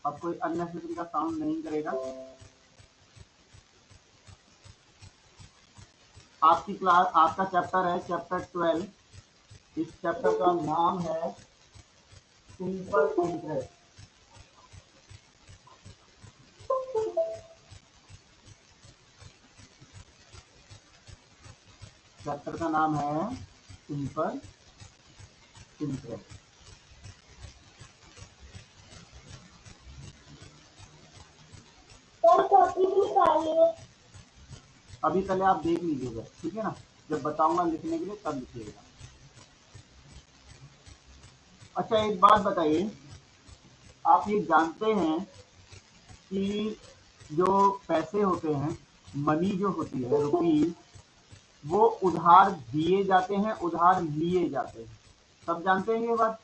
अब कोई अननेसेसरी का साउंड नहीं करेगा। आपकी क्लास, आपका चैप्टर है चैप्टर 12। इस चैप्टर का नाम है सिंपल इंटरेस्ट। चैप्टर का नाम है सिंपल इंटरेस्ट। अभी पहले आप देख लीजिएगा, ठीक है ना, जब बताऊंगा लिखने के लिए तब लिखिएगा। अच्छा एक बात बताइए, आप ये जानते हैं कि जो पैसे होते हैं, मनी जो होती है, रुपीज, वो उधार दिए जाते हैं, उधार लिए जाते हैं। सब जानते हैं ये बात?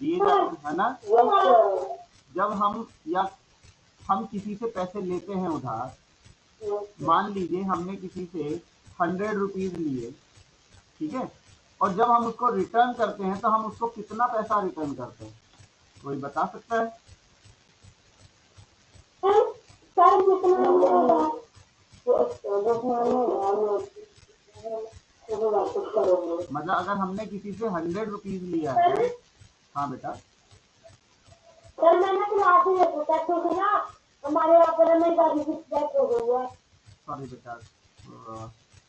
दिए जाते हैं, है ना। जब हम किसी से पैसे लेते हैं उधार, मान लीजिए हमने किसी से 100 रुपीज लिए, ठीक है, और जब हम उसको रिटर्न करते हैं तो हम उसको कितना पैसा रिटर्न करते हैं, कोई बता सकता है? मतलब अगर हमने किसी से 100 रुपीज लिया है, हाँ बेटा, सर मैंने क्लास में पूछा क्योंकि ना हमारे यहाँ पर मेरी गाड़ी की डेथ हो गई है। सॉरी बेटा,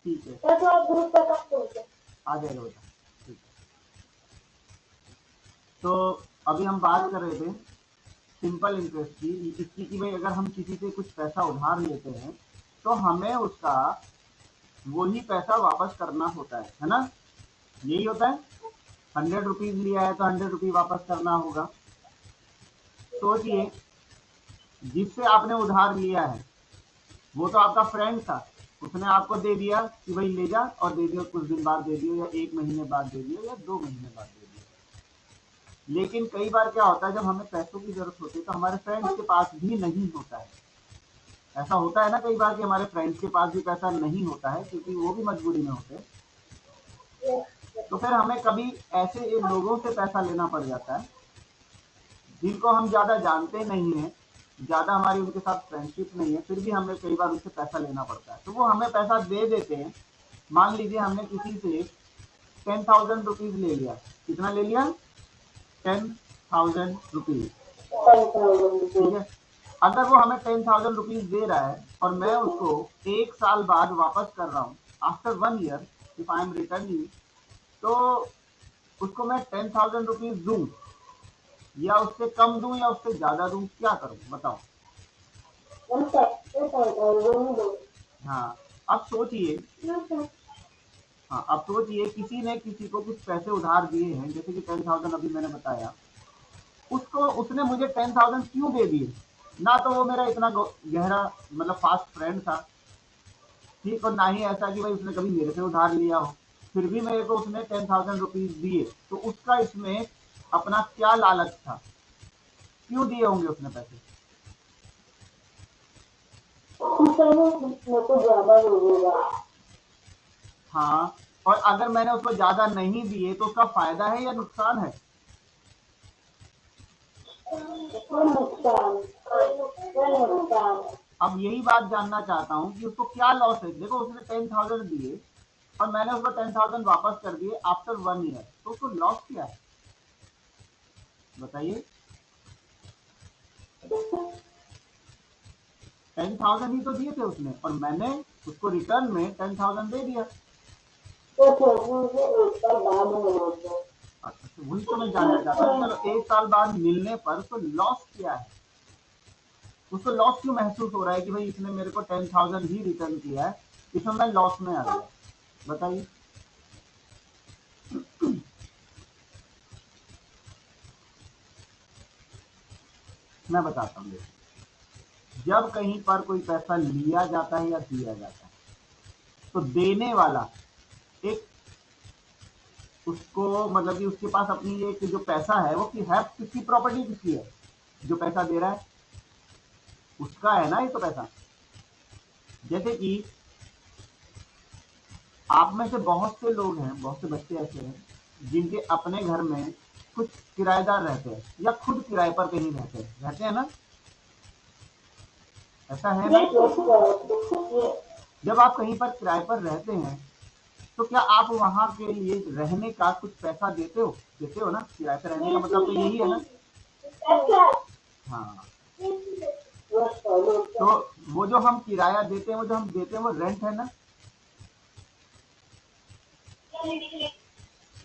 ठीक है, सर तो आप ग्रुप पे कब पहुंचे? आ जाएगा बेटा, ठीक है। तो अभी हम बात कर रहे थे सिंपल इंटरेस्ट की, इसकी कि भाई अगर हम किसी से कुछ पैसा उधार लेते हैं तो हमें उसका वही पैसा वापस करना होता है ना, यही होता है। 100 रुपीज लिया है तो 100 रुपीज वापस करना होगा। सोचिए, जिससे आपने उधार लिया है वो तो आपका फ्रेंड था, उसने आपको दे दिया कि भाई ले जा, और दे दियो, कुछ दिन बाद दे दियो, या 1 महीने बाद दे दियो, या 2 महीने बाद दे दियो। लेकिन कई बार क्या होता है, जब हमें पैसों की जरूरत होती है तो हमारे फ्रेंड्स के पास भी नहीं होता है। ऐसा होता है ना कई बार कि हमारे फ्रेंड्स के पास भी पैसा नहीं होता है, क्योंकि वो भी मजबूरी में होते हैं। तो फिर हमें कभी ऐसे लोगों से पैसा लेना पड़ जाता है जिनको हम ज्यादा जानते नहीं हैं, ज्यादा हमारी उनके साथ फ्रेंडशिप नहीं है, फिर भी हमें कई बार उससे पैसा लेना पड़ता है, तो वो हमें पैसा दे देते हैं। मान लीजिए हमने किसी से 10,000 रुपीज ले लिया। कितना ले लिया? 10,000 रुपीज, ठीक है। अगर वो हमें 10,000 रुपीज दे रहा है और मैं उसको 1 साल बाद वापस कर रहा हूँ, after 1 year if I am returning, तो उसको मैं 10,000 रुपीज दूं, या उससे कम दूं, या उससे ज्यादा दूं, क्या करूं बताओ? हाँ, अब सोचिए, हाँ अब सोचिए, किसी ने किसी को कुछ पैसे उधार दिए हैं, जैसे कि 10,000 अभी मैंने बताया, उसने मुझे 10,000 क्यों दे दिए? ना तो वो मेरा इतना गहरा मतलब फास्ट फ्रेंड था, ठीक, और ना ही ऐसा कि भाई उसने कभी मेरे से उधार लिया हो, फिर भी मेरे को उसने 10,000 रुपीज दिए, तो उसका इसमें अपना क्या लालच था? क्यों दिए होंगे उसने पैसे? हाँ, और अगर मैंने उसको ज्यादा नहीं दिए तो उसका फायदा है या नुकसान है? अब यही बात जानना चाहता हूँ कि उसको क्या लॉस है। देखो उसने 10,000 दिए और मैंने उसको 10,000 वापस कर दिए आफ्टर 1 ईयर, तो उसको लॉस क्या है बताइए? 10,000 ही तो दिए थे उसने, और मैंने उसको रिटर्न में 10,000 दे दिया। अच्छा, वही तो मैं जानना चाहता हूँ। चलो 1 साल बाद मिलने पर उसको लॉस क्या है? उसको लॉस क्यों महसूस हो रहा है कि भाई इसने मेरे को 10,000 ही रिटर्न किया है, इसमें मैं लॉस में आ गया, बताइए? मैं बताता हूँ। जब कहीं पर कोई पैसा लिया जाता है या दिया जाता है, तो देने वाला एक उसको मतलब कि उसके पास अपनी एक जो पैसा है वो किसकी प्रॉपर्टी किसकी है? जो पैसा दे रहा है उसका है ना ये तो पैसा। जैसे कि आप में से बहुत से लोग हैं, बहुत से बच्चे ऐसे हैं जिनके अपने घर में कुछ किराएदार रहते हैं या खुद किराए पर कहीं रहते हैं ना, ऐसा है ना? जब आप कहीं पर किराए पर रहते हैं तो क्या आप वहां के लिए रहने का कुछ पैसा देते हो ना? किराए पर रहने का मतलब तो यही है ना। हाँ, तो वो जो हम किराया देते हैं, वो रेंट है ना,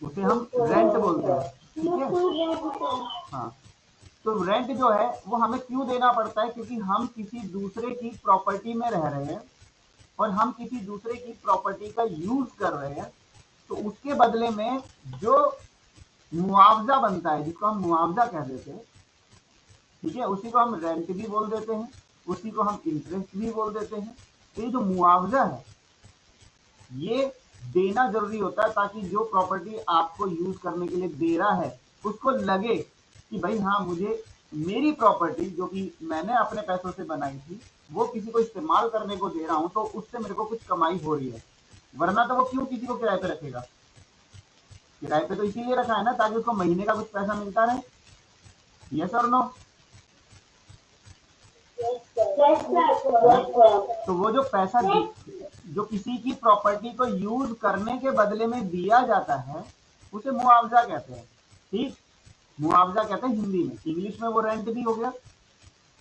उसे हम रेंट बोलते हैं, ठीक है। हाँ, तो रेंट जो है वो हमें क्यों देना पड़ता है? क्योंकि हम किसी दूसरे की प्रॉपर्टी में रह रहे हैं और हम किसी दूसरे की प्रॉपर्टी का यूज कर रहे हैं, तो उसके बदले में जो मुआवजा बनता है, जिसको हम मुआवजा कह देते हैं, ठीक है, उसी को हम रेंट भी बोल देते हैं, उसी को हम इंटरेस्ट भी बोल देते हैं। तो ये जो मुआवजा है ये देना जरूरी होता है ताकि जो प्रॉपर्टी आपको यूज करने के लिए दे रहा है उसको लगे कि भाई हाँ, मुझे मेरी प्रॉपर्टी जो कि मैंने अपने पैसों से बनाई थी वो किसी को इस्तेमाल करने को दे रहा हूं, तो उससे मेरे को कुछ कमाई हो रही है। वरना तो वो क्यों किसी को किराए पे रखेगा? किराए पे तो इसीलिए रखा है ना ताकि उसको महीने का कुछ पैसा मिलता रहे। यस और नो? तो वो जो पैसा जो किसी की प्रॉपर्टी को यूज करने के बदले में दिया जाता है उसे मुआवजा कहते हैं। ठीक, मुआवजा कहते हैं हिंदी में, इंग्लिश में वो रेंट भी हो गया।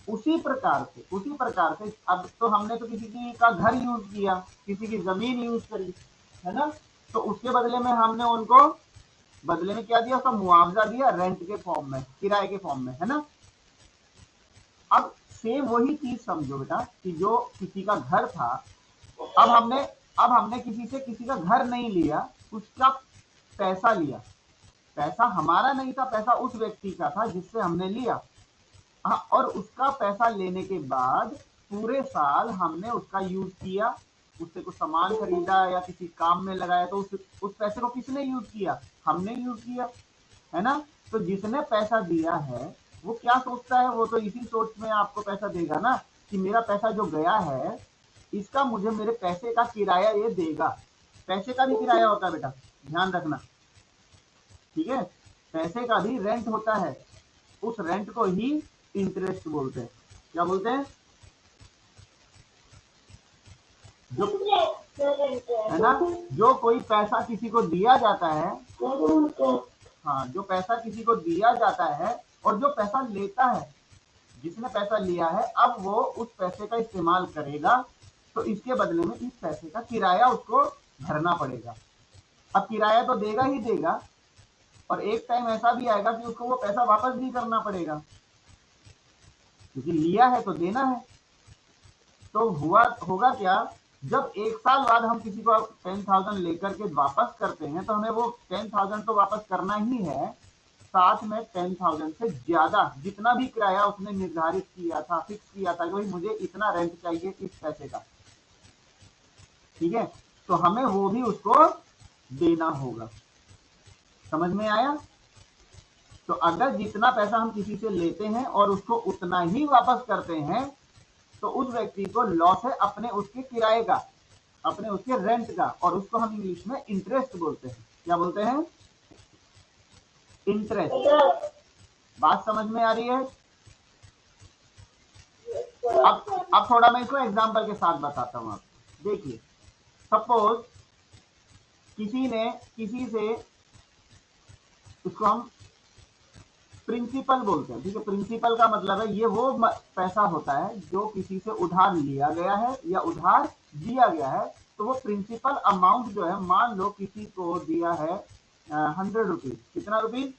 उसी प्रकार से अब तो हमने तो किसी की का घर यूज किया, किसी की जमीन यूज करी, है ना, तो उसके बदले में हमने उनको बदले में क्या दिया? उसका मुआवजा दिया, रेंट के फॉर्म में, किराए के फॉर्म में, है ना। अब सेम वही चीज समझो बेटा कि जो किसी का घर था, अब हमने किसी से किसी का घर नहीं लिया, उसका पैसा लिया। पैसा हमारा नहीं था, पैसा उस व्यक्ति का था जिससे हमने लिया। हाँ, और उसका पैसा लेने के बाद पूरे साल हमने उसका यूज किया, उससे कुछ सामान खरीदा या किसी काम में लगाया, तो उस पैसे को किसने यूज किया? हमने यूज किया, है ना। तो जिसने पैसा दिया है वो क्या सोचता है? वो तो इसी सोच में आपको पैसा देगा ना कि मेरा पैसा जो गया है इसका मुझे मेरे पैसे का किराया ये देगा। पैसे का भी किराया होता है बेटा, ध्यान रखना, ठीक है। पैसे का भी रेंट होता है, उस रेंट को ही इंटरेस्ट बोलते हैं। क्या बोलते हैं? जो, है ना, जो कोई पैसा किसी को दिया जाता है, हाँ, जो पैसा किसी को दिया जाता है और जो पैसा लेता है, जिसने पैसा लिया है, अब वो उस पैसे का इस्तेमाल करेगा, तो इसके बदले में इस पैसे का किराया उसको भरना पड़ेगा। अब किराया तो देगा ही देगा, और एक टाइम ऐसा भी आएगा कि उसको वो पैसा वापस भी करना पड़ेगा, क्योंकि लिया है तो देना है। तो होगा क्या? जब एक साल बाद हम किसी को 10,000 लेकर के वापस करते हैं तो हमें वो 10,000 तो वापस करना ही है, साथ में 10,000 से ज्यादा जितना भी किराया उसने निर्धारित किया था, फिक्स किया था कि भाई मुझे इतना रेंट चाहिए इस पैसे का, ठीक है, तो हमें वो भी उसको देना होगा। समझ में आया? तो अगर जितना पैसा हम किसी से लेते हैं और उसको उतना ही वापस करते हैं तो उस व्यक्ति को लॉस है अपने उसके किराए का, अपने उसके रेंट का, और उसको हम इंग्लिश में इंटरेस्ट बोलते हैं। क्या बोलते हैं? इंटरेस्ट। बात समझ में आ रही है? अब थोड़ा मैं इसको एग्जांपल के साथ बताता हूं आपको। देखिए, सपोज किसी से, उसको हम प्रिंसिपल बोलते हैं, ठीक है। प्रिंसिपल का मतलब है ये वो पैसा होता है जो किसी से उधार लिया गया है या उधार दिया गया है, तो वो प्रिंसिपल अमाउंट जो है, मान लो किसी को दिया है 100 रुपीज। कितना रुपीज?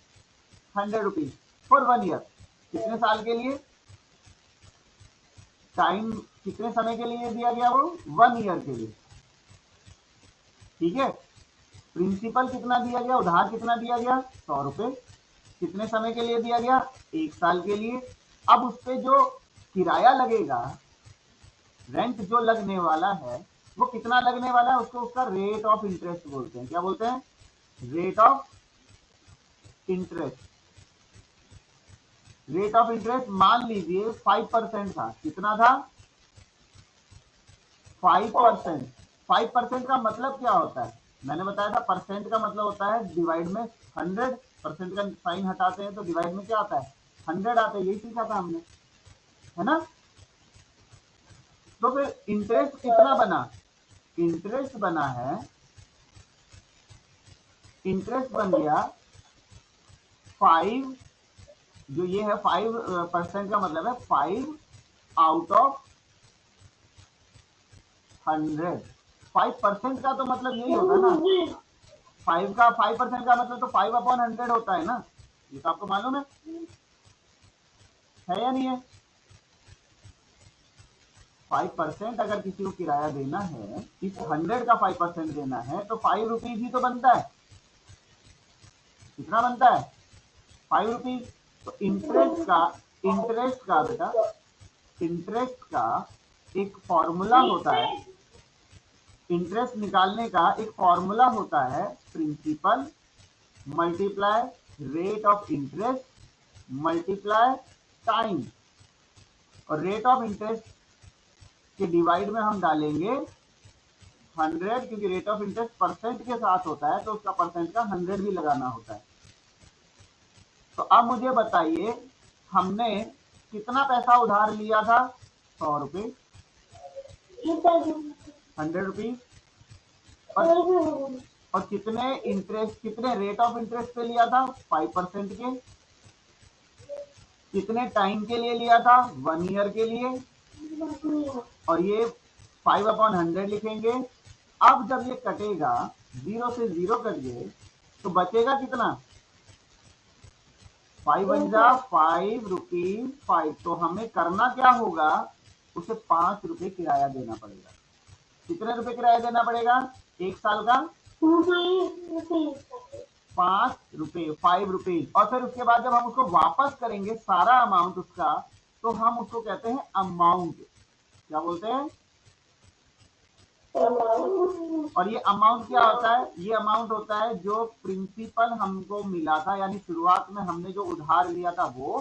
100 rupees for 1 year. कितने साल के लिए? टाइम कितने समय के लिए दिया गया? वो 1 ईयर के लिए, ठीक है। प्रिंसिपल कितना दिया गया? उधार कितना दिया गया? 100 रुपए। कितने समय के लिए दिया गया? 1 साल के लिए। अब उस पे जो किराया लगेगा, रेंट जो लगने वाला है, वो कितना लगने वाला है? उसको उसका रेट ऑफ इंटरेस्ट बोलते हैं। क्या बोलते हैं? Rate of interest. Rate of interest मान लीजिए 5% था। कितना था? 5%। 5% का मतलब क्या होता है? मैंने बताया था परसेंट का मतलब होता है डिवाइड में 100, परसेंट का साइन हटाते हैं तो डिवाइड में क्या आता है, 100 आता है। यही सीखा था हमने, है ना। तो फिर इंटरेस्ट कितना बना, इंटरेस्ट बना है, इंटरेस्ट बन गया 5, जो ये है 5% का मतलब है 5 आउट ऑफ 100। 5% का तो मतलब यही होगा ना, 5% का मतलब तो 5/100 होता है ना, ये तो आपको मालूम है या नहीं है। 5% अगर किसी को किराया देना है, इस 100 का 5% देना है तो 5 रुपीज ही तो बनता है। कितना बनता है, 5 रुपीज। तो इंटरेस्ट का बेटा, इंटरेस्ट का एक फॉर्मूला होता है, इंटरेस्ट निकालने का एक फॉर्मूला होता है, principal multiply rate of interest multiply time. और रेट ऑफ इंटरेस्ट के डिवाइड में हम डालेंगे 100, क्योंकि रेट ऑफ इंटरेस्ट परसेंट के साथ होता है तो उसका परसेंट का 100 भी लगाना होता है। तो अब मुझे बताइए, हमने कितना पैसा उधार लिया था, 100 रुपये, 100 रुपीज। और कितने इंटरेस्ट, कितने रेट ऑफ इंटरेस्ट पे लिया था, 5% के। कितने टाइम के लिए लिया था, 1 ईयर के लिए। और ये 5/100 लिखेंगे। अब जब ये कटेगा, 0 से 0 कट गए तो बचेगा कितना, 5 बन जा 5 रुपीज 5। तो हमें करना क्या होगा, उसे 5 रुपए किराया देना पड़ेगा। कितने रुपए किराया देना पड़ेगा, 1 साल का 5 रुपए, 5 रुपीज। और फिर उसके बाद जब हम उसको वापस करेंगे सारा अमाउंट उसका, तो हम उसको कहते हैं अमाउंट। क्या बोलते हैं, और ये अमाउंट क्या होता है, ये अमाउंट होता है जो प्रिंसिपल हमको मिला था, यानी शुरुआत में हमने जो उधार लिया था वो,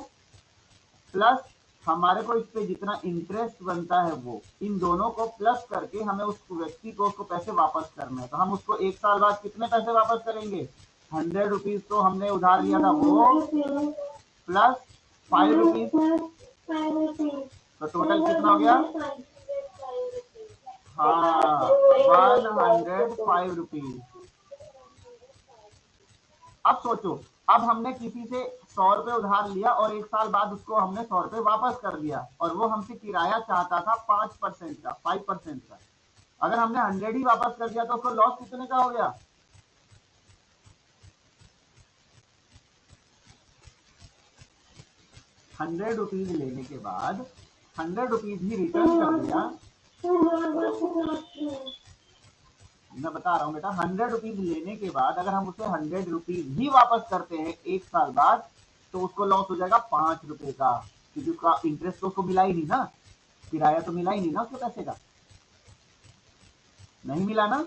प्लस हमारे को इस पे जितना इंटरेस्ट बनता है वो, इन दोनों को प्लस करके हमें उस व्यक्ति को उसको पैसे वापस करना है। तो हम उसको 1 साल बाद कितने पैसे वापस करेंगे, 100 रुपीज तो हमने उधार लिया था वो, प्लस 5 रुपीज। तो टोटल कितना हो गया, हाँ 105 रुपीज। अब सोचो, अब हमने किसी से 100 रुपए उधार लिया और 1 साल बाद उसको हमने 100 रुपए वापस कर दिया, और वो हमसे किराया चाहता था 5% का, 5% का। अगर हमने 100 ही वापस कर दिया तो उसको लॉस कितने का हो गया, 100 रुपीज लेने के बाद 100 रुपीज ही रिटर्न कर दिया। मैं बता रहा हूँ बेटा, 100 रुपीज लेने के बाद अगर हम उसे 100 रुपीज ही वापस करते हैं 1 साल बाद, तो उसको लॉस हो जाएगा 5 रुपए का, क्योंकि उसका इंटरेस्ट तो उसको मिला ही नहीं ना, किराया तो मिला ही नहीं ना उसके पैसे का, नहीं मिला ना,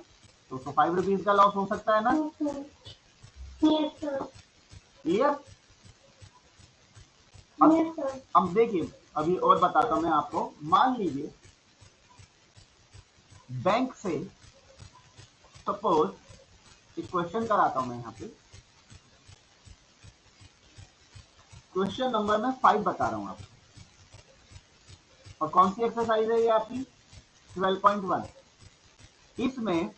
तो उसको 5 रुपीज का लॉस हो सकता है ना। क्लियर। अब देखिए, अभी और बताता हूं मैं आपको। मान लीजिए बैंक से, सपोज एक क्वेश्चन कराता हूं मैं यहाँ पे, क्वेश्चन नंबर में 5 बता रहा हूं आपको। और कौन सी एक्सरसाइज है ये आपकी, 12.1। इसमें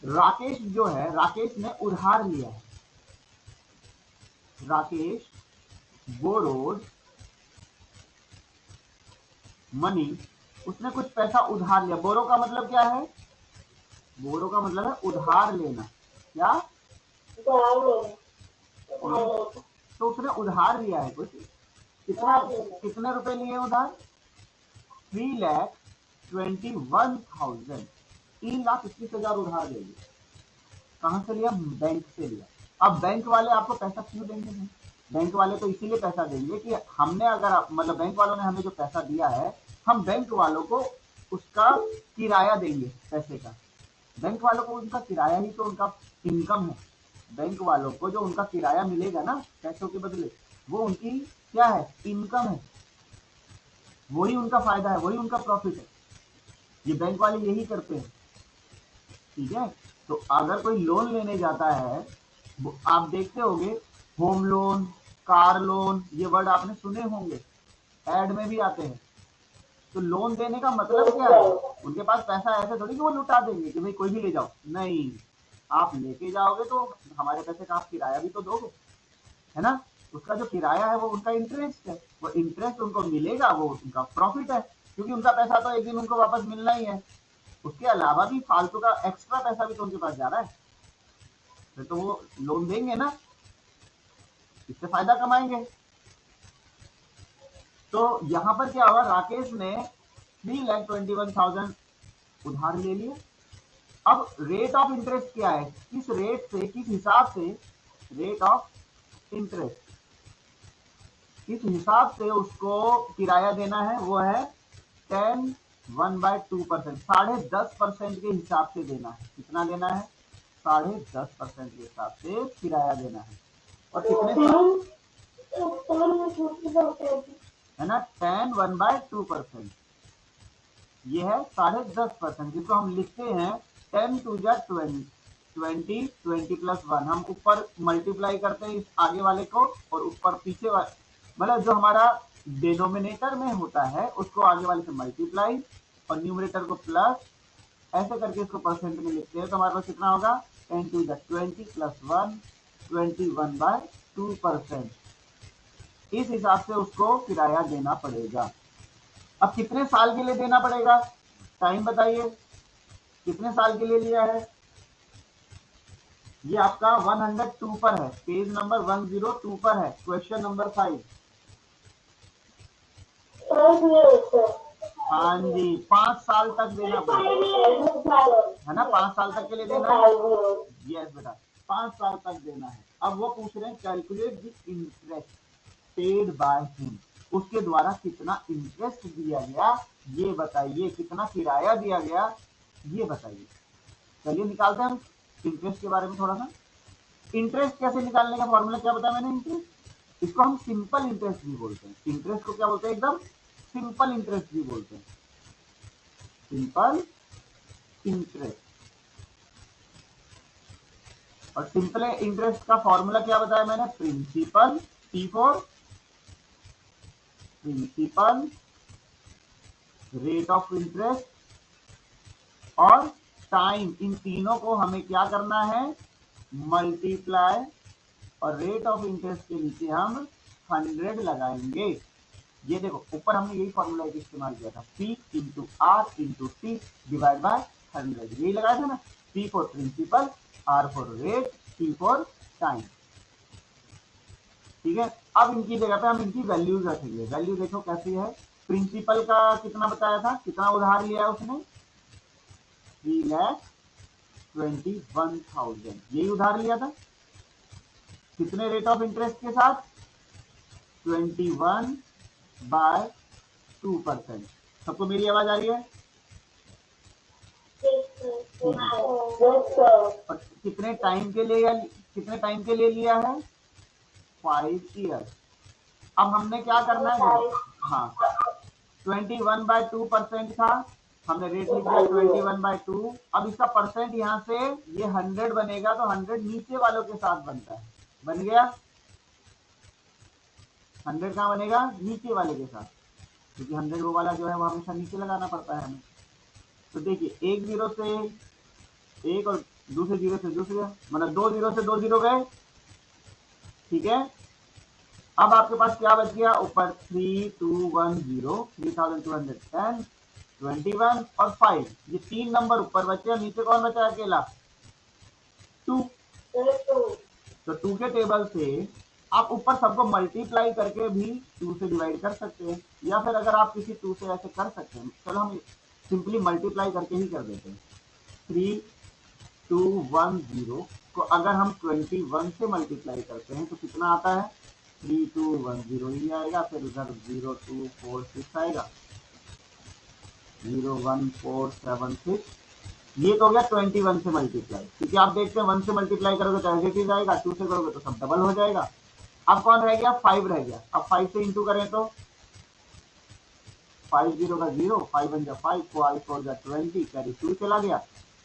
राकेश जो है, राकेश ने उधार लिया है, राकेश बोरोड मनी, उसने कुछ पैसा उधार लिया। बोरो का मतलब क्या है, बोरो का मतलब है उधार लेना। क्या, तो उसने उधार लिया है कुछ, कितना, कितने रुपए लिए उधार, 3,21,000, 3,21,000 उधार ले लिया। कहां से लिया, बैंक से लिया। अब बैंक वाले आपको पैसा क्यों देंगे, बैंक वाले तो इसीलिए पैसा देंगे कि हमने, अगर मतलब बैंक वालों ने हमें जो पैसा दिया है, हम बैंक वालों को उसका किराया देंगे पैसे का। बैंक वालों को उनका किराया ही तो उनका इनकम है। बैंक वालों को जो उनका किराया मिलेगा ना पैसों के बदले, वो उनकी क्या है, इनकम है, वही उनका फायदा है, वही उनका प्रॉफिट है। ये बैंक वाले यही करते हैं, ठीक है। तो अगर कोई लोन लेने जाता है, आप देखते होंगे होम लोन, कार लोन, ये वर्ड आपने सुने होंगे, एड में भी आते हैं। तो लोन देने का मतलब क्या है? उनके पास पैसा ऐसे थोड़ी कि वो लुटा देंगे कि भाई कोई भी ले जाओ, नहीं, आप लेके जाओगे तो हमारे पैसे का आप किराया भी तो दोगे, है ना। उसका जो किराया है वो उनका इंटरेस्ट है, वो इंटरेस्ट उनको मिलेगा, वो उनका प्रॉफिट है, क्योंकि उनका पैसा तो एक दिन उनको वापस मिलना ही है। उसके अलावा भी फालतू का एक्स्ट्रा पैसा भी तो उनके पास जा रहा है, फिर तो वो लोन देंगे ना, इससे फायदा कमाएंगे। तो यहाँ पर क्या हुआ, राकेश ने 3,21,000 उधार ले लिया। अब रेट ऑफ इंटरेस्ट क्या है, किस रेट से, किस हिसाब से, रेट ऑफ इंटरेस्ट किस हिसाब से उसको किराया देना है, वो है 10/1/2%, 10.5% के हिसाब से देना है। कितना देना है? 10.5% के हिसाब से किराया देना है। और कितने साल है ना, 10/1/2%, ये है 10.5%, जिसको हम लिखते हैं 10 to the 20, 20 plus 1। हम ऊपर मल्टीप्लाई करते हैं इस आगे वाले को और ऊपर पीछे वाले, मतलब जो हमारा डिनोमिनेटर में होता है उसको आगे वाले से मल्टीप्लाई और न्यूमरेटर को प्लस, ऐसे करके इसको परसेंट में लिखते हैं। तो हमारे पास कितना होगा, 10 to the 20 plus 1, 21/2%। इस हिसाब से उसको किराया देना पड़ेगा। अब कितने साल के लिए देना पड़ेगा, टाइम बताइए, कितने साल के लिए लिया है? ये आपका 102 पर है, पेज नंबर 102 पर है, क्वेश्चन नंबर 5। हाँ जी, 5 साल तक देना पड़ेगा, है ना, 5 साल तक के लिए देना है। यस बेटा, 5 साल तक देना है। अब वो पूछ रहे हैं calculate the interest paid by him, उसके द्वारा कितना इंटरेस्ट दिया गया ये बताइए, कितना किराया दिया गया ये बताइए। चलिए निकालते हैं हम इंटरेस्ट के बारे में थोड़ा सा। इंटरेस्ट कैसे निकालने का फॉर्मूला क्या बताया मैंने, इंटरेस्ट, इसको हम सिंपल इंटरेस्ट भी बोलते हैं। इंटरेस्ट को क्या बोलते हैं, एकदम सिंपल इंटरेस्ट भी बोलते हैं, सिंपल इंटरेस्ट। और सिंपल इंटरेस्ट का फॉर्मूला क्या बताया मैंने, principal, P for principal, rate of interest और टाइम, इन तीनों को हमें क्या करना है, मल्टीप्लाई, और रेट ऑफ इंटरेस्ट के नीचे हम 100 लगाएंगे। ये देखो ऊपर हमने यही फॉर्मूला इस्तेमाल किया था, P into R into T divide by 100, यही लगाया था ना। P for principal, R for rate, T for time. ठीक है, अब इनकी जगह पे हम इनकी वैल्यूज रखेंगे। वैल्यू देखो कैसी है, प्रिंसिपल का कितना बताया था, कितना उधार लिया उसने, 3,21,000, यही उधार लिया था। कितने रेट ऑफ इंटरेस्ट के साथ, 21/2%। सबको मेरी आवाज आ रही है? और कितने टाइम के लिए लिया है, 5 ईयर। अब हमने क्या करना है, हाँ 21/2% था, हमने रेट लिख दिया 21/2। अब इसका परसेंट यहाँ से ये 100 बनेगा, तो 100 नीचे वालों के साथ बनता है, बन गया 100 कहाँ बनेगा, नीचे वाले के साथ, क्योंकि 100 वो वाला जो है वो हमेशा नीचे लगाना पड़ता है हमें। तो देखिए एक जीरो से एक और दूसरे जीरो से दूसरे, मतलब 2 जीरो से 2 जीरो गए, ठीक है। अब आपके पास क्या बच गया, ऊपर 3210, 3210, 21 और 5, ये 3 नंबर ऊपर बचे, नीचे कौन बचा अकेला, 2। तो 2 के टेबल से आप ऊपर सबको मल्टीप्लाई करके भी 2 से डिवाइड कर सकते हैं, या फिर अगर आप किसी 2 से ऐसे कर सकते हैं, चलो हम सिंपली मल्टीप्लाई करके ही कर देते हैं। 3210 को अगर हम 21 से मल्टीप्लाई करते हैं तो कितना आता है, 3210 ही आएगा, फिर उधर 0246 आएगा, 01476, ये तो हो गया 21 से मल्टीप्लाई, क्योंकि आप देखते हैं 1 से मल्टीप्लाई करोगे तो एज इट इज आएगा, 2 से करोगे तो सब डबल हो जाएगा। अब कौन रह गया, 5 रह गया। अब 5 से इंटू करें तो 5 0 का 0, 5 1 जा 5, 4 4 जा 20, कैरी 2 चला गया,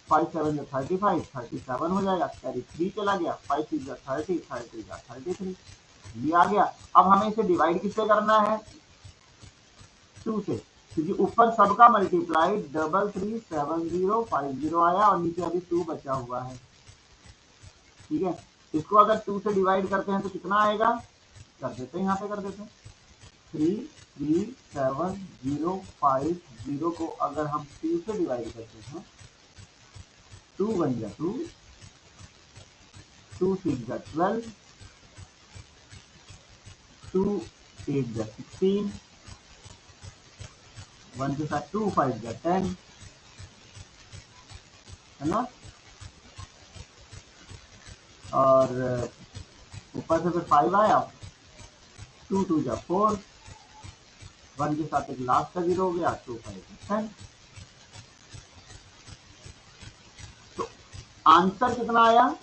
5 7 35, 37 हो जाएगा, कैरी 3 चला गया, 5 6 30, 30 33, ये आ गया। अब हमें इसे डिवाइड किससे करना है? 2 से, क्योंकि ऊपर सबका मल्टीप्लाई 337050 आया और नीचे अभी 2 बचा हुआ है। ठीक है, इसको अगर 2 से डिवाइड करते हैं तो कितना आएगा? कर देते हैं, यहाँ पे कर देते हैं 337050 को अगर हम 2 से डिवाइड करते हैं, 2 1 जा 2, 2 6 जा 12, 2 8 जा 16, 1 के साथ 2 5 जा 10, है ना, और ऊपर से फिर 5 आया, 2 2 जा 4, 1 के साथ एक लास्ट का 0 हो गया, 2 5 10। तो आंसर कितना आया?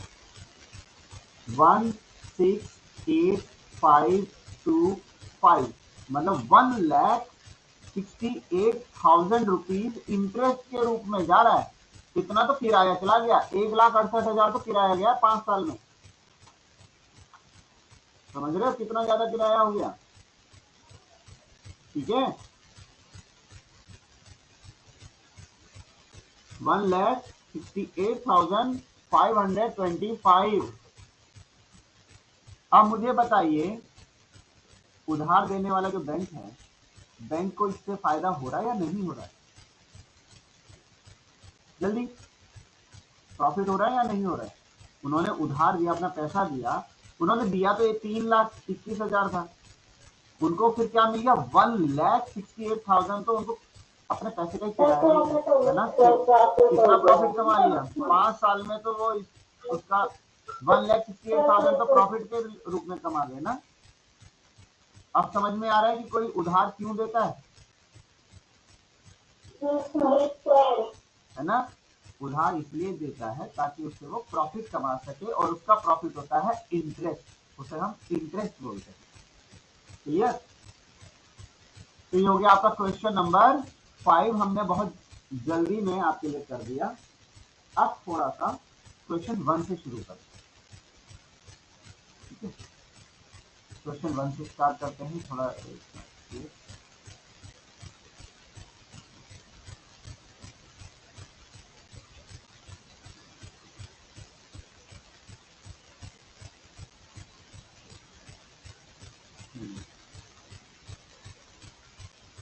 168,525, मतलब 1,68,000 रुपीज इंटरेस्ट के रूप में जा रहा है। कितना तो किराया चला गया, 1,68,000 तो किराया गया 5 साल में। समझ रहे हो कितना ज्यादा किराया हो गया? ठीक है, 1,68,525। अब मुझे बताइए, उधार देने वाला जो बैंक है, बैंक को इससे फायदा हो रहा है या नहीं हो रहा है? जल्दी, प्रॉफिट हो रहा है या नहीं हो रहा है? उन्होंने उधार दिया, अपना पैसा दिया, उन्होंने दिया तो ये 3,21,000 था, उनको फिर क्या मिल गया? 1,68,000। तो उनको अपने पैसे का ही किराया है ना, कितना प्रॉफिट कमा लिया 5 साल में। तो वो उसका 1,68,000 तो प्रॉफिट के रूप में कमा गए ना। अब समझ में आ रहा है कि कोई उधार क्यों देता है ना? उधार इसलिए देता है ताकि उससे वो प्रॉफिट कमा सके, और उसका प्रॉफिट होता है इंटरेस्ट, उसे हम इंटरेस्ट बोलते हैं। क्लियर? तो ये हो गया आपका क्वेश्चन नंबर 5, हमने बहुत जल्दी में आपके लिए कर दिया। अब थोड़ा सा क्वेश्चन 1 से शुरू करते हैं। ठीक है, क्वेश्चन 1 से स्टार्ट करते हैं। थोड़ा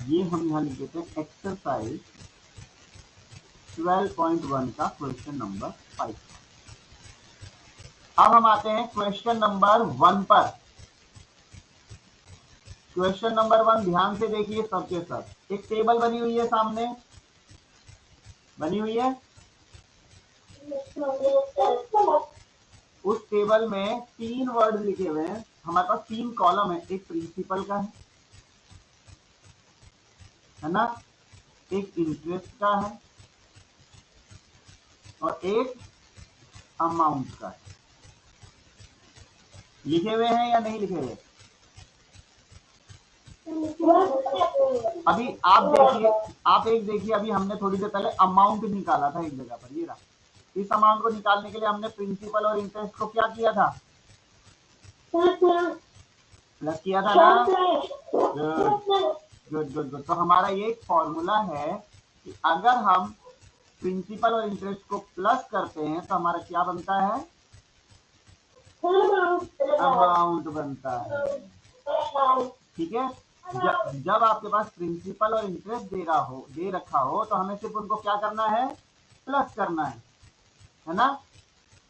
ये हम यहाँ लिख देते हैं एक्सरसाइज 12.1 का क्वेश्चन नंबर 5। अब हम आते हैं क्वेश्चन नंबर 1 पर। क्वेश्चन नंबर 1 ध्यान से देखिए सबके सब। एक टेबल बनी हुई है, सामने बनी हुई है। उस टेबल में 3 वर्ड लिखे हुए हैं। हमारे पास 3 कॉलम है, एक प्रिंसिपल का है ना, एक इंटरेस्ट का है और एक अमाउंट का है। लिखे हुए हैं या नहीं लिखे हुए? अभी आप एक देखिए, अभी हमने थोड़ी देर पहले अमाउंट निकाला था एक जगह पर, ये रहा। इस अमाउंट को निकालने के लिए हमने प्रिंसिपल और इंटरेस्ट को क्या किया था? प्लस किया था ना। गुड। तो हमारा ये एक फॉर्मूला है कि अगर हम प्रिंसिपल और इंटरेस्ट को प्लस करते हैं तो हमारा क्या बनता है? अमाउंट बनता है। ठीक है, जब आपके पास प्रिंसिपल और इंटरेस्ट दे रखा हो तो हमें सिर्फ उनको क्या करना है? प्लस करना है ना।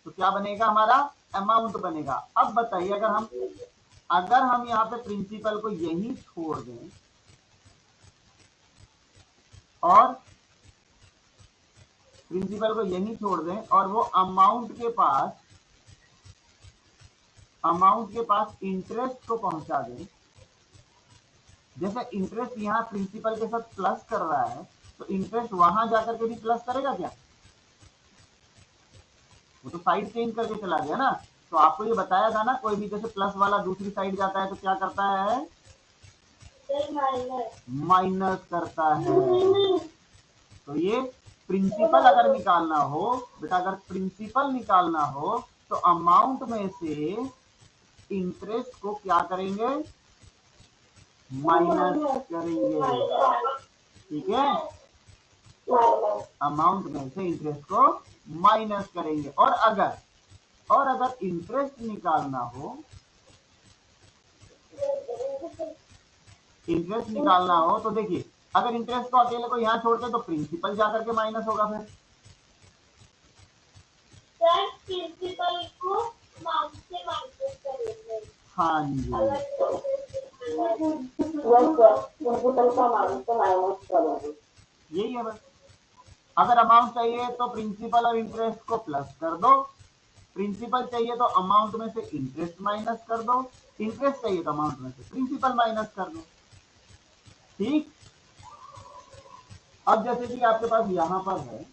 तो क्या बनेगा? हमारा अमाउंट बनेगा। अब बताइए, अगर हम यहाँ पे प्रिंसिपल को यहीं छोड़ दें और वो अमाउंट के पास इंटरेस्ट को पहुंचा दें। जैसे इंटरेस्ट यहाँ प्रिंसिपल के साथ प्लस कर रहा है, तो इंटरेस्ट वहां जाकर के भी प्लस करेगा क्या? वो तो साइड चेंज करके चला गया ना। तो आपको ये बताया था ना, कोई भी जैसे प्लस वाला दूसरी साइड जाता है तो क्या करता है? माइनस करता है। तो ये प्रिंसिपल अगर निकालना हो बेटा, अगर प्रिंसिपल निकालना हो तो अमाउंट में से इंटरेस्ट को क्या करेंगे, माइनस करेंगे। ठीक है, अमाउंट में से इंटरेस्ट को माइनस करेंगे। और अगर इंटरेस्ट निकालना हो, तो देखिए, अगर इंटरेस्ट को अकेले को यहाँ छोड़ते तो प्रिंसिपल जाकर के माइनस होगा। फिर प्रिंसिपल को अमाउंट से माइनस करेंगे। हाँ जी, यही है बस। अगर अमाउंट चाहिए तो प्रिंसिपल और इंटरेस्ट को प्लस कर दो, प्रिंसिपल चाहिए तो अमाउंट में से इंटरेस्ट माइनस कर दो, इंटरेस्ट चाहिए तो अमाउंट में से प्रिंसिपल माइनस कर दो। ठीक, अब जैसे कि आपके पास यहां पर है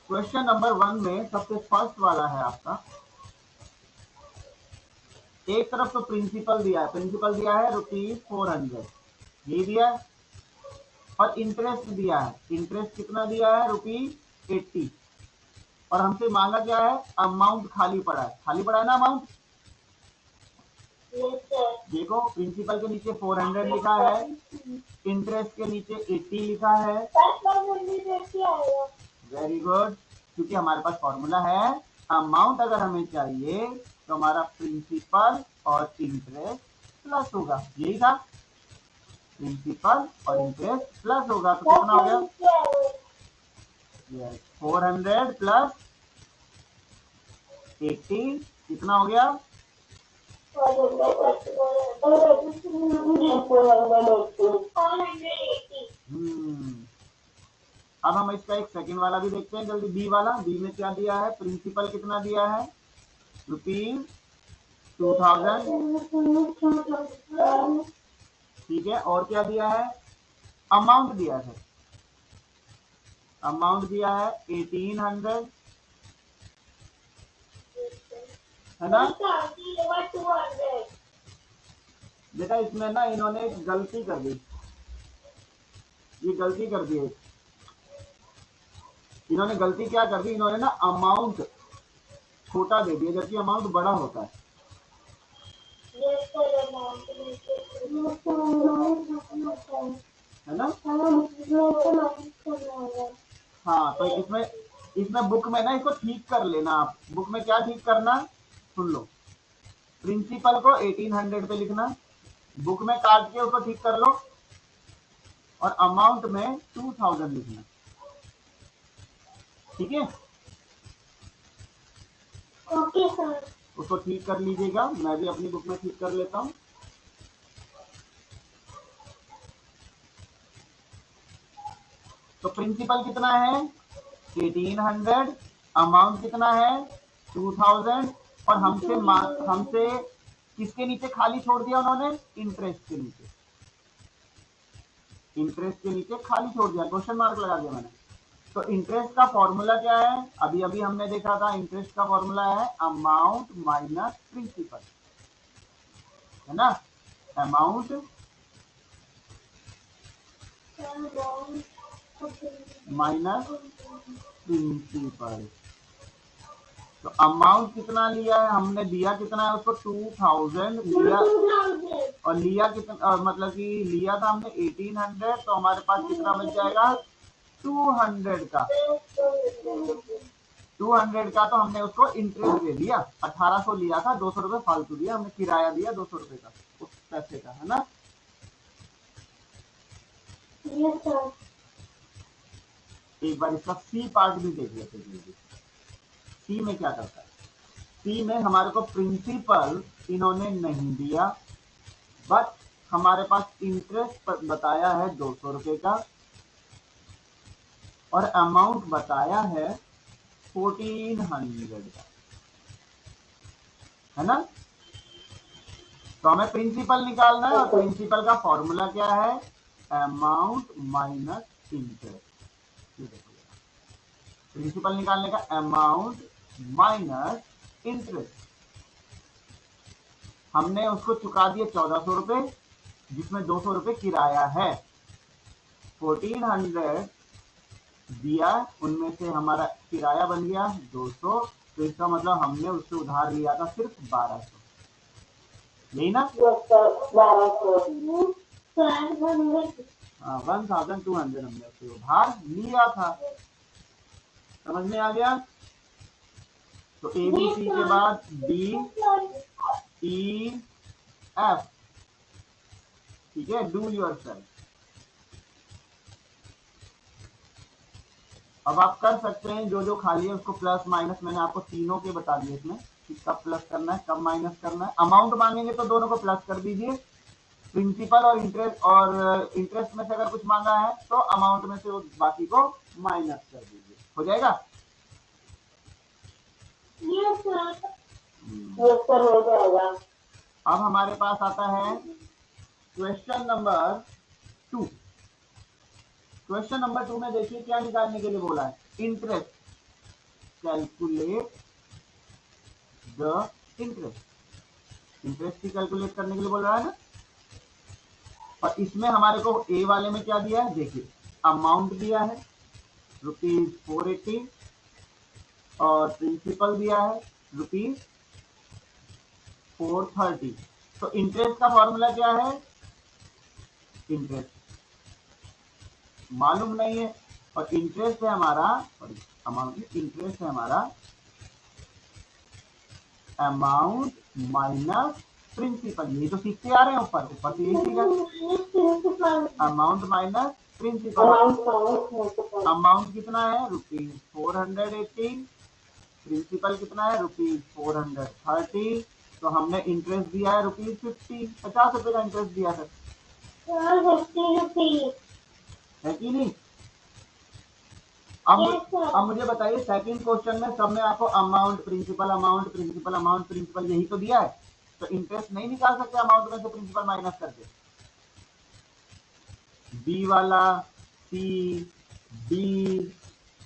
क्वेश्चन नंबर 1 में सबसे फर्स्ट वाला है आपका, एक तरफ तो प्रिंसिपल दिया है, ₹400 ये दिया है, और इंटरेस्ट दिया है, इंटरेस्ट कितना दिया है, ₹80, और हमसे मांगा क्या है, अमाउंट खाली पड़ा है ना अमाउंट। देखो प्रिंसिपल के नीचे 400 लिखा है, इंटरेस्ट के नीचे 80 लिखा है। वेरी गुड, क्योंकि हमारे पास फॉर्मूला है अमाउंट अगर हमें चाहिए तो हमारा प्रिंसिपल और इंटरेस्ट प्लस होगा, यही था, प्रिंसिपल और इंटरेस्ट प्लस होगा। तो कितना हो गया, 400 प्लस 80 कितना हो गया, 480। अब हम इसका एक सेकंड वाला भी देखते हैं जल्दी, बी वाला। बी में क्या दिया है, प्रिंसिपल कितना दिया है, ₹2000। ठीक है, और क्या दिया है, अमाउंट दिया है, अमाउंट दिया है 1800, है ना बेटा। इसमें ना इन्होंने एक गलती कर दी, ये गलती कर दी है इन्होंने। गलती क्या कर दी, इन्होंने ना अमाउंट छोटा दे दिया जबकि अमाउंट बड़ा होता है। है ना, हाँ, तो इसमें बुक में ना इसको ठीक कर लेना आप। बुक में क्या ठीक करना, सुन लो, प्रिंसिपल को 1800 पे लिखना, बुक में काट के उसको ठीक कर लो, और अमाउंट में 2000 लिखना। ठीक है, ओके सर, उसको ठीक कर लीजिएगा, मैं भी अपनी बुक में ठीक कर लेता हूँ। तो प्रिंसिपल कितना है 1800, अमाउंट कितना है 2000, और हमसे किसके नीचे खाली छोड़ दिया उन्होंने, इंटरेस्ट के नीचे, इंटरेस्ट के नीचे खाली छोड़ दिया, क्वेश्चन मार्क लगा दिया मैंने। तो इंटरेस्ट का फॉर्मूला क्या है, अभी अभी हमने देखा था, इंटरेस्ट का फॉर्मूला है अमाउंट माइनस प्रिंसिपल, है ना, अमाउंट माइनस प्रिंसिपल। तो अमाउंट कितना लिया है हमने, दिया कितना है उसको 2000 लिया, और लिया कितना, मतलब कि लिया था हमने 1800, तो हमारे पास कितना बच जाएगा 200 का। 200 का तो हमने उसको इंटरेस्ट दे दिया, 1800 लिया था, 200 रुपए फालतू दिया हमने, किराया दिया 200 रुपए का उस पैसे का, है ना। एक बार इसका सी पार्ट भी देख लेते हैं। सी में क्या करता है, सी में हमारे को प्रिंसिपल इन्होंने नहीं दिया, बट हमारे पास इंटरेस्ट बताया है 200 रुपए का, और अमाउंट बताया है 1400 का, है ना। तो हमें प्रिंसिपल निकालना है, और प्रिंसिपल का फॉर्मूला क्या है, अमाउंट माइनस इंटरेस्ट। प्रिंसिपल निकालने का अमाउंट माइनस इंटरेस्ट, हमने उसको चुका दिए 1400 रुपए, जिसमें 200 रुपए किराया है, 1400 दिया, उनमें से हमारा किराया बन गया 200, तो इसका मतलब हमने उससे उधार लिया था सिर्फ 1200, यही ना? यस सर 1200 हाँ 1200 हमने उससे उधार लिया था। समझ में आ गया? तो ABC के बाद DEF, ठीक है, डू योरसेल्फ। अब आप कर सकते हैं, जो जो खाली है उसको प्लस माइनस मैंने आपको तीनों के बता दिए इसमें कि कब प्लस करना है, कब माइनस करना है। अमाउंट मांगेंगे तो दोनों को प्लस कर दीजिए, प्रिंसिपल और इंटरेस्ट में से अगर कुछ मांगा है तो अमाउंट में से बाकी को माइनस कर दीजिए, हो जाएगा? यस सर हो जाएगा। अब हमारे पास आता है क्वेश्चन नंबर 2। क्वेश्चन नंबर 2 में देखिए क्या निकालने के लिए बोला है, इंटरेस्ट, कैलकुलेट द इंटरेस्ट की कैलकुलेट करने के लिए बोल रहा है ना। और इसमें हमारे को ए वाले में क्या दिया है, देखिए अमाउंट दिया है ₹480 और प्रिंसिपल दिया है ₹430। तो इंटरेस्ट का फॉर्मूला क्या है, इंटरेस्ट मालूम नहीं है, और इंटरेस्ट है हमारा, अमाउंट इंटरेस्ट है हमारा अमाउंट माइनस प्रिंसिपल, यही तो सीखते आ रहे हैं, ऊपर ऊपर से यही सीखा, अमाउंट माइनस प्रिंसिपल। अमाउंट कितना है, ₹480, प्रिंसिपल कितना है, ₹430। तो हमने इंटरेस्ट दिया है ₹50, 50 रुपए का इंटरेस्ट दिया सर, है कि नहीं? अब मुझे बताइए, सेकंड क्वेश्चन में सब में आपको amount principal amount principal amount principal यही तो दिया है, तो इंटरेस्ट नहीं निकाल सकते अमाउंट में से प्रिंसिपल माइनस करके? बी वाला, सी, डी,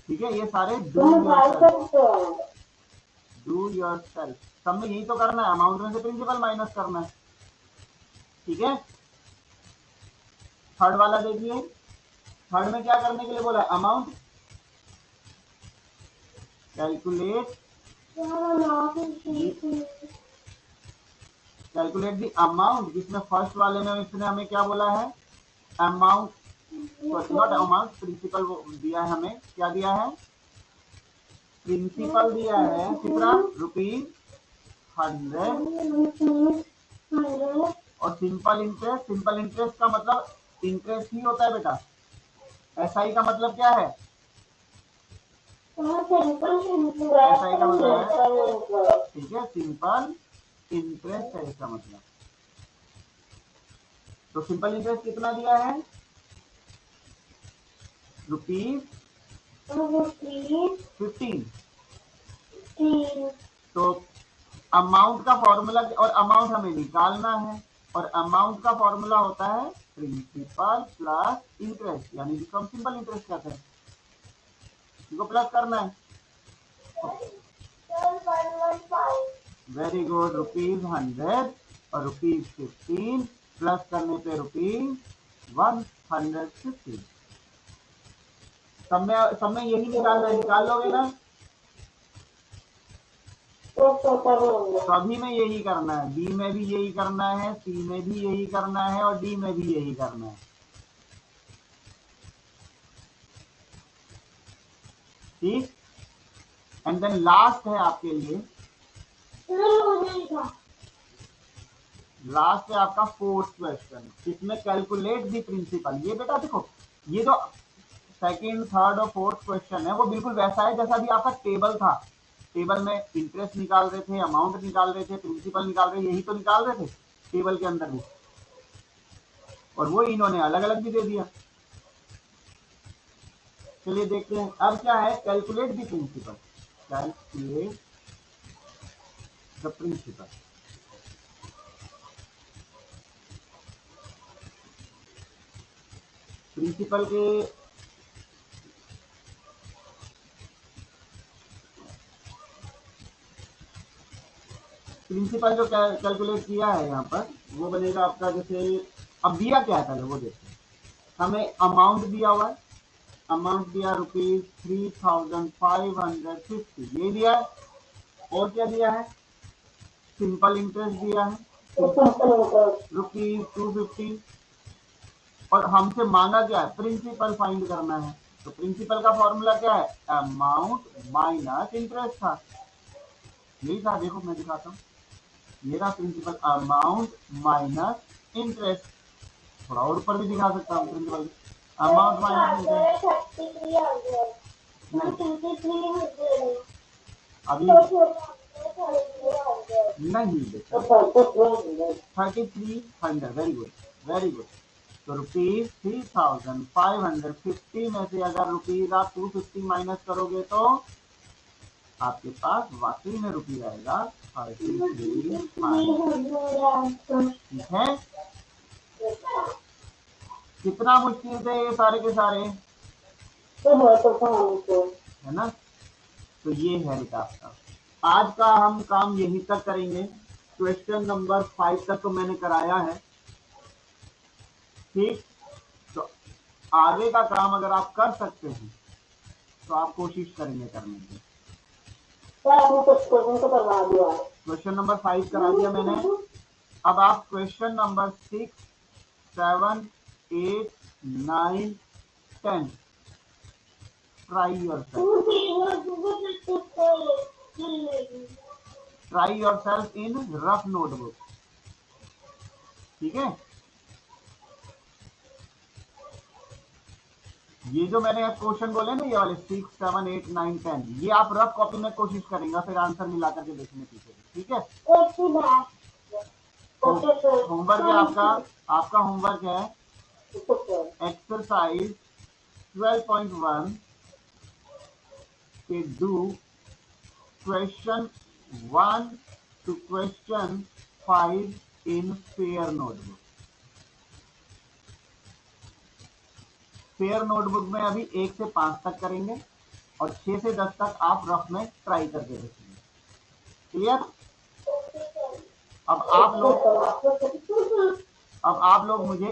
ठीक है, ये सारे डू योरसेल्फ, सब में यही तो करना है, अमाउंट में से प्रिंसिपल माइनस करना है, ठीक है। थर्ड वाला देखिए, थर्ड में क्या करने के लिए बोला है, अमाउंट, कैलकुलेट द अमाउंट, जिसमें फर्स्ट वाले में इसने हमें क्या बोला है, अमाउंट, नॉट अमाउंट, प्रिंसिपल दिया है हमें, क्या दिया है, प्रिंसिपल दिया है कितना, ₹100, और सिंपल इंटरेस्ट का मतलब इंटरेस्ट ही होता है बेटा, एसआई का मतलब क्या है, एसआई का मतलब है, ठीक है, सिंपल इंटरेस्ट है इसका मतलब। तो सिंपल इंटरेस्ट कितना दिया है, ₹15। तो अमाउंट का फॉर्मूला, और अमाउंट हमें निकालना है, और अमाउंट का फॉर्मूला होता है प्रिंसिपल प्लस इंटरेस्ट, यानी जिसको हम सिंपल इंटरेस्ट कहते हैं, इसको प्लस करना है। वेरी गुड, ₹100 और ₹15 प्लस करने पे ₹150। सब में यही निकालना है, निकाल लोगे ना? सभी में यही करना है, बी में भी यही करना है, सी में भी यही करना है, और डी में भी यही करना है, ठीक। एंड देन लास्ट है आपके लिए, लास्ट है आपका फोर्थ क्वेश्चन, इसमें कैलकुलेट दी प्रिंसिपल। ये बेटा देखो, ये जो सेकंड, थर्ड और फोर्थ क्वेश्चन है वो बिल्कुल वैसा है जैसा भी आपका टेबल था, टेबल में इंटरेस्ट निकाल रहे थे, अमाउंट निकाल रहे थे, प्रिंसिपल निकाल रहे थे, यही तो निकाल रहे थे टेबल के अंदर भी, और वो इन्होंने अलग अलग भी दे दिया। चलिए देखते हैं अब क्या है, calculate the principal, calculate the principal. Principal के प्रिंसिपल जो कैलकुलेट किया है यहाँ पर, वो बनेगा आपका, जैसे अब दिया क्या है पहले वो देखते हैं, हमें अमाउंट दिया हुआ है अमाउंट दिया ₹3,550, ये दिया है। और क्या दिया है? सिंपल इंटरेस्ट दिया है ₹250, और हमसे मांगा क्या है? प्रिंसिपल फाइंड करना है। तो प्रिंसिपल का फॉर्मूला क्या है? अमाउंट माइनस इंटरेस्ट था, यही था। देखो मैं दिखाता हूँ, ये था प्रिंसिपल, अमाउंट माइनस इंटरेस्ट। थोड़ा और ऊपर भी दिखा सकता हूँ प्रिंसिपल, अमाउंट माइनस इंटरेस्ट। अभी नहीं बेटा, 3,300, वेरी गुड वेरी गुड। तो ₹3,550 में से अगर आप ₹250 माइनस करोगे तो आपके पास वाकई में रुपये आएगा 33,500। ठीक है, कितना मुश्किल थे ये सारे के सारे, है ना? तो ये है बेटा आपका आज का हम काम यहीं तक करेंगे। क्वेश्चन नंबर 5 तक तो मैंने कराया है, ठीक। तो आगे का काम अगर आप कर सकते हैं तो आप कोशिश करेंगे करने की। क्वेश्चन नंबर 5 करा दिया मैंने। अब आप question number 6, 7, 8, 9, 10 try yourself in rough notebook. ठीक है, ये जो मैंने क्वेश्चन बोले ना, ये वाले 6, 7, 8, 9, 10, ये आप रफ कॉपी में कोशिश करेंगे, फिर आंसर मिला करके देखने पीछे। ठीक है, होमवर्क है आपका होमवर्क है एक्सरसाइज 12.1 के do question 1 to question 5 in fair notebook. Fair notebook में अभी 1 से 5 तक करेंगे और 6 से 10 तक आप रफ में ट्राई करके देखेंगे। क्लियर? अब आप लोग मुझे